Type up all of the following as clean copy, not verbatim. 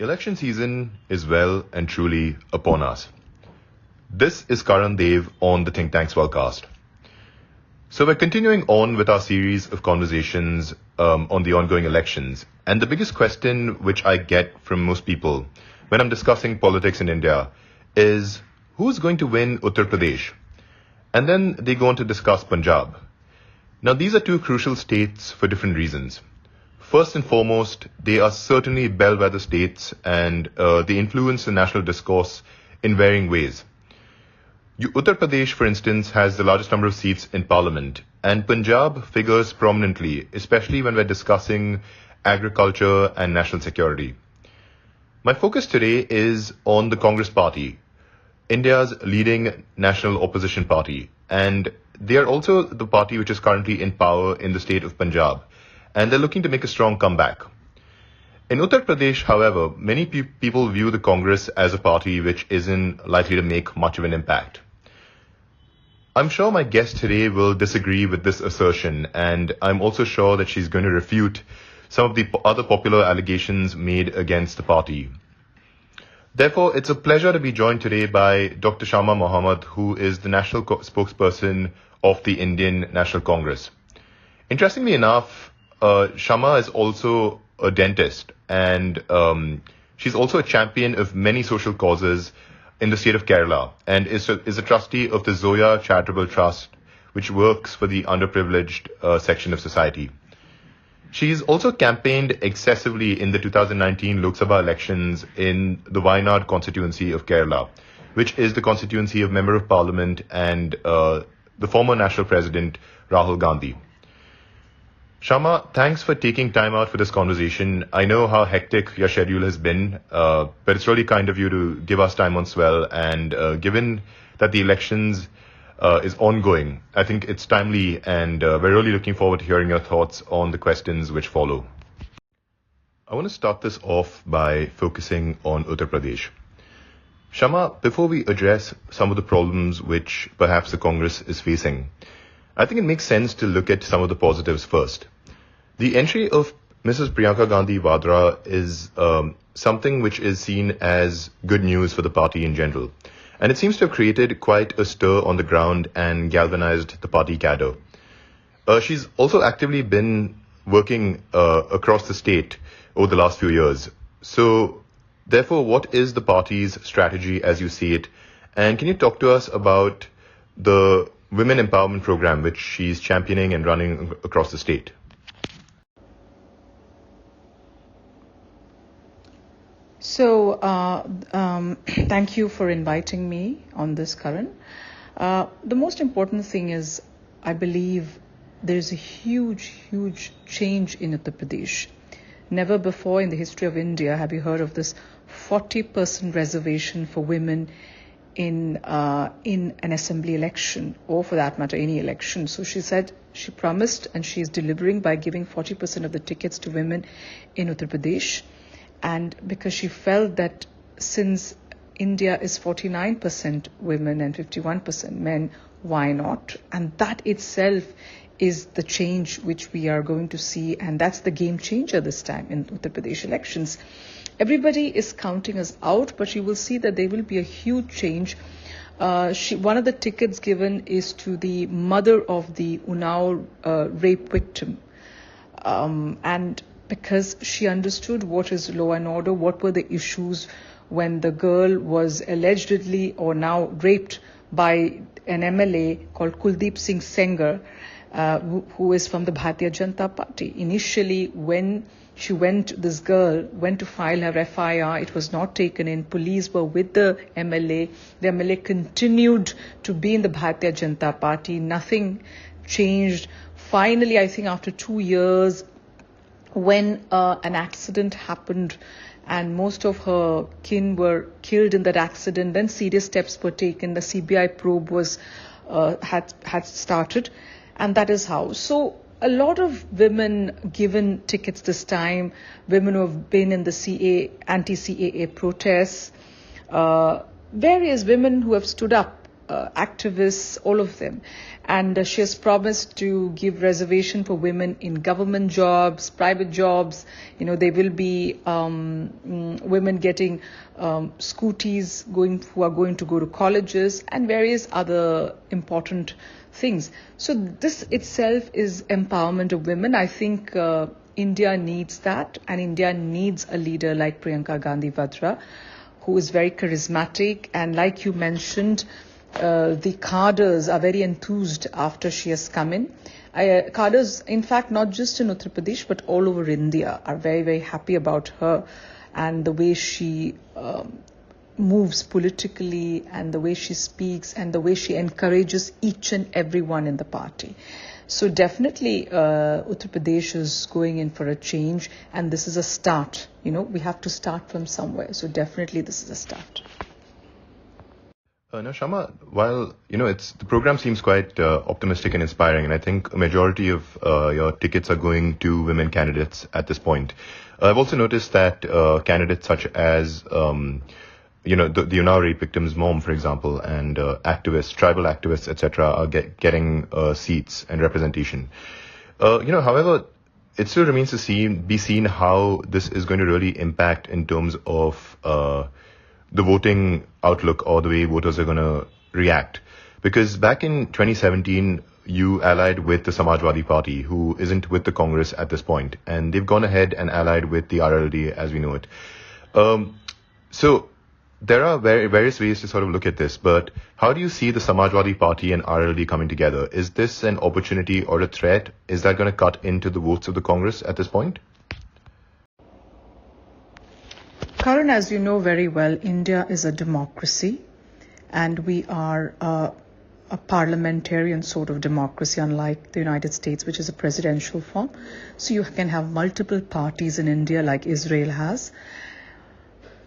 Election season is well and truly upon us. This is Karan Dev on the Think Tanks podcast. So we're continuing on with our series of conversations on the ongoing elections. And the biggest question which I get from most people when I'm discussing politics in India is who's going to win Uttar Pradesh? And then they go on to discuss Punjab. Now these are two crucial states for different reasons. First and foremost, they are certainly bellwether states and they influence the national discourse in varying ways. Uttar Pradesh, for instance, has the largest number of seats in parliament, and Punjab figures prominently, especially when we're discussing agriculture and national security. My focus today is on the Congress Party, India's leading national opposition party, and they are also the party which is currently in power in the state of Punjab, and they're looking to make a strong comeback. In Uttar Pradesh, however, many people view the Congress as a party which isn't likely to make much of an impact. I'm sure my guest today will disagree with this assertion, and I'm also sure that she's going to refute some of the other popular allegations made against the party. Therefore, it's a pleasure to be joined today by Dr. Shama Mohamed, who is the National Spokesperson of the Indian National Congress. Interestingly enough, Shama is also a dentist, and she's also a champion of many social causes in the state of Kerala, and is a trustee of the Zoya Charitable Trust, which works for the underprivileged section of society. She's also campaigned excessively in the 2019 Lok Sabha elections in the Wayanad constituency of Kerala, which is the constituency of Member of Parliament and the former National President Rahul Gandhi. Shama, thanks for taking time out for this conversation. I know how hectic your schedule has been, but it's really kind of you to give us time on Swell. And given that the elections is ongoing, I think it's timely, and we're really looking forward to hearing your thoughts on the questions which follow. I want to start this off by focusing on Uttar Pradesh. Shama, before we address some of the problems which perhaps the Congress is facing, I think it makes sense to look at some of the positives first. The entry of Mrs. Priyanka Gandhi Vadra is something which is seen as good news for the party in general. And it seems to have created quite a stir on the ground and galvanized the party cadre. She's also actively been working across the state over the last few years. So, therefore, what is the party's strategy as you see it? And can you talk to us about the Women Empowerment Program, which she's championing and running across the state? So, thank you for inviting me on this, Karan. The most important thing is, I believe there is a huge change in Uttar Pradesh. Never before in the history of India have you heard of this 40% reservation for women in an assembly election, or for that matter, any election. So she said she promised, and she is delivering by giving 40% of the tickets to women in Uttar Pradesh. And because she felt that since India is 49% women and 51% men, why not? And that itself is the change which we are going to see, and that's the game changer this time in Uttar Pradesh elections. Everybody is counting us out, but you will see that there will be a huge change. One of the tickets given is to the mother of the Unnao rape victim. And because she understood what is law and order, what were the issues when the girl was allegedly or now raped by an MLA called Kuldeep Singh Sengar, who is from the Bharatiya Janata Party. Initially, when this girl went to file her FIR, it was not taken in. Police were with the MLA. The MLA continued to be in the Bharatiya Janata Party. Nothing changed. Finally, I think after 2 years, when an accident happened and most of her kin were killed in that accident, then serious steps were taken. The CBI probe had started, and that is how. So a lot of women given tickets this time, women who have been in the anti-CAA protests, various women who have stood up activists, all of them. And she has promised to give reservation for women in government jobs, private jobs. There will be women getting scooties who are going to go to colleges and various other important things. So this itself is empowerment of women. I think India needs that, and India needs a leader like Priyanka Gandhi Vadra, who is very charismatic. And like you mentioned, the cadres are very enthused after she has come in. Cadres, in fact, not just in Uttar Pradesh, but all over India are very, very happy about her and the way she moves politically and the way she speaks and the way she encourages each and everyone in the party. So definitely Uttar Pradesh is going in for a change, and this is a start. We have to start from somewhere. So definitely this is a start. Now, Shama, while, the program seems quite optimistic and inspiring, and I think a majority of your tickets are going to women candidates at this point. I've also noticed that candidates such as, the Unnao rape victim's mom, for example, and activists, tribal activists, etc., are getting seats and representation. However, it still remains to be seen how this is going to really impact in terms of the voting outlook or the way voters are going to react. Because back in 2017, you allied with the Samajwadi Party, who isn't with the Congress at this point, and they've gone ahead and allied with the RLD as we know it. So there are various ways to sort of look at this, but how do you see the Samajwadi Party and RLD coming together? Is this an opportunity or a threat? Is that going to cut into the votes of the Congress at this point? Karan, as you know very well, India is a democracy, and we are a parliamentarian sort of democracy, unlike the United States, which is a presidential form. So you can have multiple parties in India like Israel has.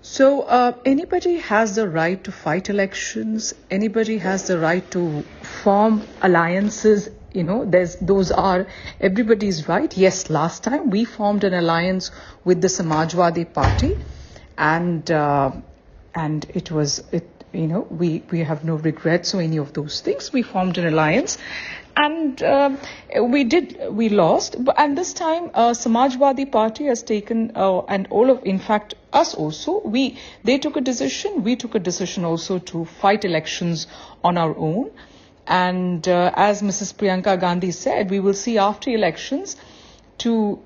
So anybody has the right to fight elections. Anybody has the right to form alliances. Those are everybody's right. Yes, last time we formed an alliance with the Samajwadi Party, and it was we have no regrets or any of those things. We formed an alliance, and we lost. And this time, Samajwadi Party has taken, and in fact, us also, they took a decision. We took a decision also to fight elections on our own. And as Mrs. Priyanka Gandhi said, we will see after elections to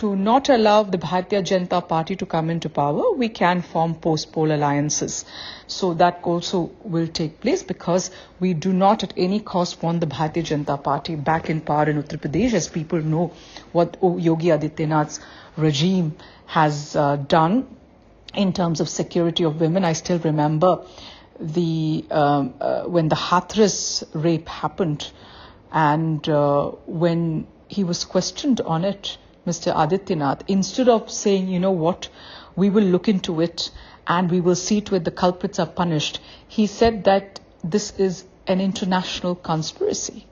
not allow the Bharatiya Janata Party to come into power. We can form post-poll alliances. So that also will take place, because we do not at any cost want the Bharatiya Janata Party back in power in Uttar Pradesh, as people know what Yogi Adityanath's regime has done in terms of security of women. I still remember when the Hathras rape happened, and when he was questioned on it, Mr. Adityanath, instead of saying, we will look into it and we will see to it the culprits are punished, he said that this is an international conspiracy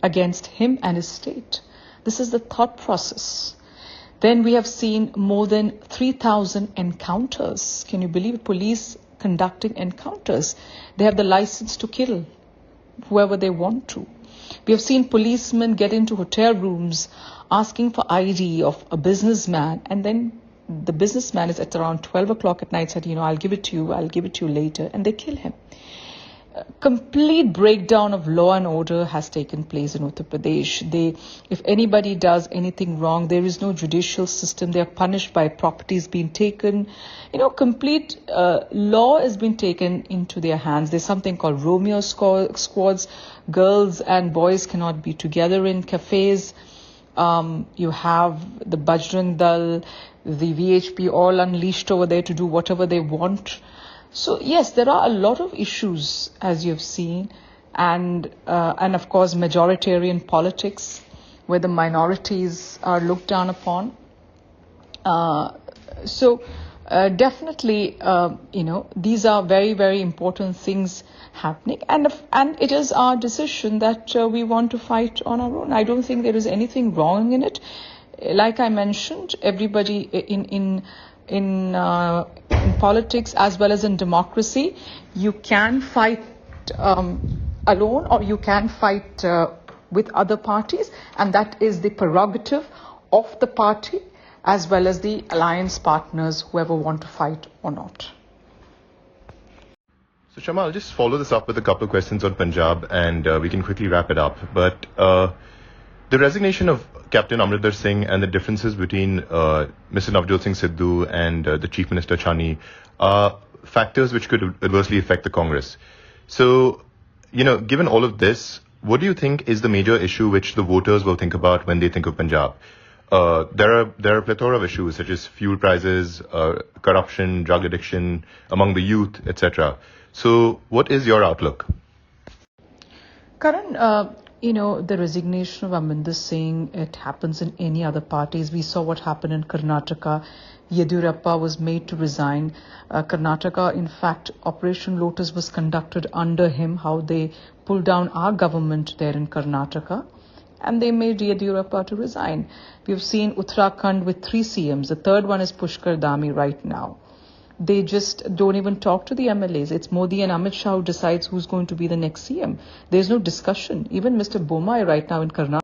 against him and his state. This is the thought process. Then we have seen more than 3,000 encounters. Can you believe it? Police conducting encounters. They have the license to kill whoever they want to. We have seen policemen get into hotel rooms asking for ID of a businessman, and then the businessman is at around 12 o'clock at night said, I'll give it to you later, and they kill him. Complete breakdown of law and order has taken place in Uttar Pradesh. If anybody does anything wrong, there is no judicial system. They are punished by properties being taken. Complete law has been taken into their hands. There's something called Romeo squads. Girls and boys cannot be together in cafes. You have the Bajrang Dal, the VHP all unleashed over there to do whatever they want. So yes, there are a lot of issues, as you've seen, and of course majoritarian politics, where the minorities are looked down upon. Definitely, these are very, very important things happening, and it is our decision that we want to fight on our own. I don't think there is anything wrong in it. Like I mentioned, everybody in politics as well as in democracy, you can fight fight alone or you can fight with other parties, and that is the prerogative of the party as well as the alliance partners, whoever want to fight or not. So Shama, I'll just follow this up with a couple of questions on Punjab and we can quickly wrap it up. But the resignation of Captain Amrinder Singh and the differences between Mr. Navjot Singh Sidhu and the Chief Minister Chani are factors which could adversely affect the Congress. So, given all of this, what do you think is the major issue which the voters will think about when they think of Punjab? There are a plethora of issues such as fuel prices, corruption, drug addiction among the youth, etc. So, what is your outlook? Karan, the resignation of Amrinder Singh, it happens in any other parties. We saw what happened in Karnataka. Yediyurappa was made to resign. Karnataka, in fact, Operation Lotus was conducted under him, how they pulled down our government there in Karnataka. And they made Yediyurappa to resign. We've seen Uttarakhand with 3 CMs. The third one is Pushkar Dhami right now. They just don't even talk to the MLAs. It's Modi and Amit Shah who decides who's going to be the next CM. There's no discussion. Even Mr. Bomai right now in Karnataka.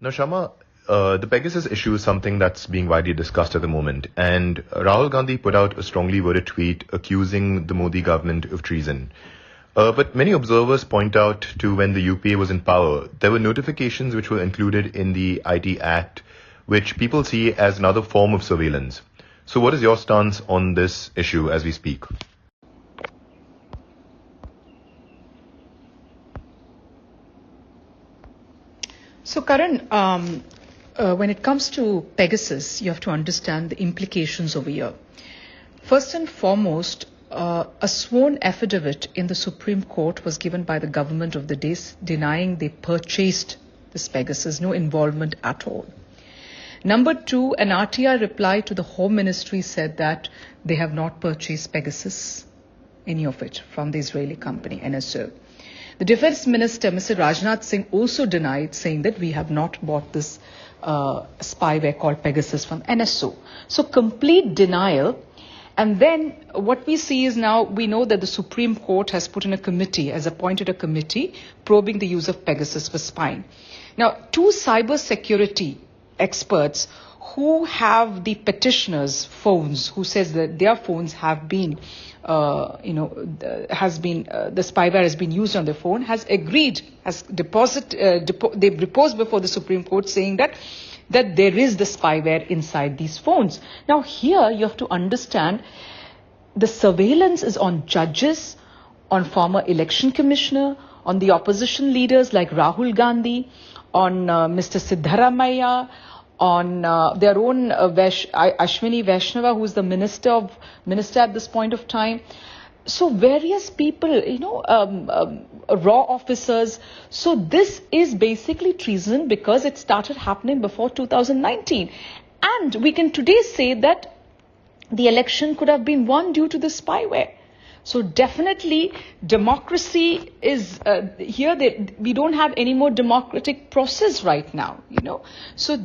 Now, Shama, the Pegasus issue is something that's being widely discussed at the moment. And Rahul Gandhi put out a strongly worded tweet accusing the Modi government of treason. But many observers point out to when the UPA was in power, there were notifications which were included in the IT Act, which people see as another form of surveillance. So what is your stance on this issue as we speak? So Karan, when it comes to Pegasus, you have to understand the implications over here. First and foremost, a sworn affidavit in the Supreme Court was given by the government of the day denying they purchased this Pegasus, no involvement at all. Number 2, an RTI reply to the Home Ministry said that they have not purchased Pegasus, any of it, from the Israeli company, NSO. The Defense Minister, Mr. Rajnath Singh, also denied, saying that we have not bought this spyware called Pegasus from NSO. So complete denial. And then what we see is now we know that the Supreme Court has put in a committee, has appointed a committee probing the use of Pegasus for spying. Now, 2 cyber security experts who have the petitioners' phones, who says that their phones have been, the spyware has been used on their phone, has agreed, they deposed before the Supreme Court saying that there is the spyware inside these phones. Now here you have to understand the surveillance is on judges, on former election commissioner, on the opposition leaders like Rahul Gandhi, on Mr. Siddharamaiah, on their own Ashwini Vaishnava, who is the minister at this point of time. So various people, raw officers. So this is basically treason because it started happening before 2019. And we can today say that the election could have been won due to the spyware. So definitely democracy is here. We don't have any more democratic process right now, So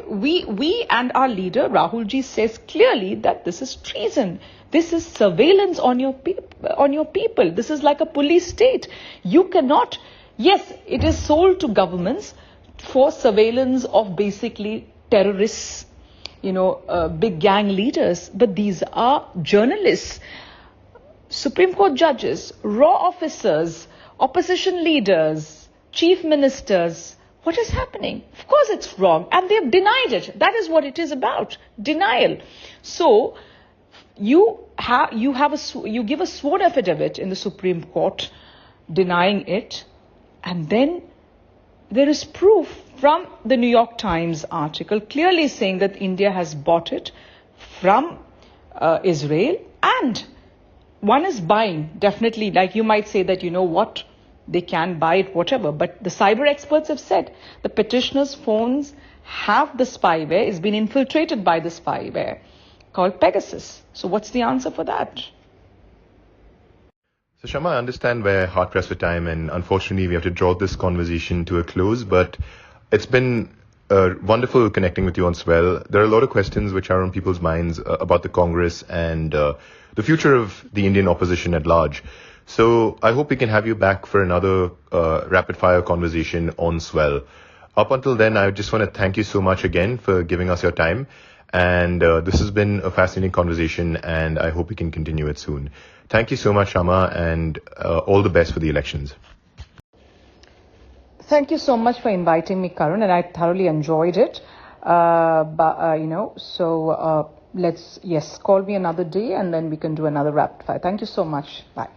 we and our leader Rahul ji says clearly that this is treason. This is surveillance on your people. This is like a police state. You cannot. Yes, it is sold to governments for surveillance of basically terrorists, big gang leaders. But these are journalists, Supreme Court judges, raw officers, opposition leaders, chief ministers. What is happening? Of course it's wrong. And they've denied it. That is what it is about. Denial. So you give a sworn affidavit in the Supreme Court denying it. And then there is proof from the New York Times article clearly saying that India has bought it from Israel. And one is buying, definitely, like you might say that, they can buy it, whatever. But the cyber experts have said the petitioners' phones have the spyware, it's been infiltrated by the spyware called Pegasus. So what's the answer for that? So Shama, I understand we're hard pressed for time and unfortunately we have to draw this conversation to a close, but it's been Wonderful connecting with you on Swell. There are a lot of questions which are on people's minds about the Congress and the future of the Indian opposition at large. So I hope we can have you back for another rapid fire conversation on Swell. Up until then, I just want to thank you so much again for giving us your time. And this has been a fascinating conversation, and I hope we can continue it soon. Thank you so much, Shama, and all the best for the elections. Thank you so much for inviting me, Karan, and I thoroughly enjoyed it. Let's call me another day, and then we can do another rapid fire. Thank you so much. Bye.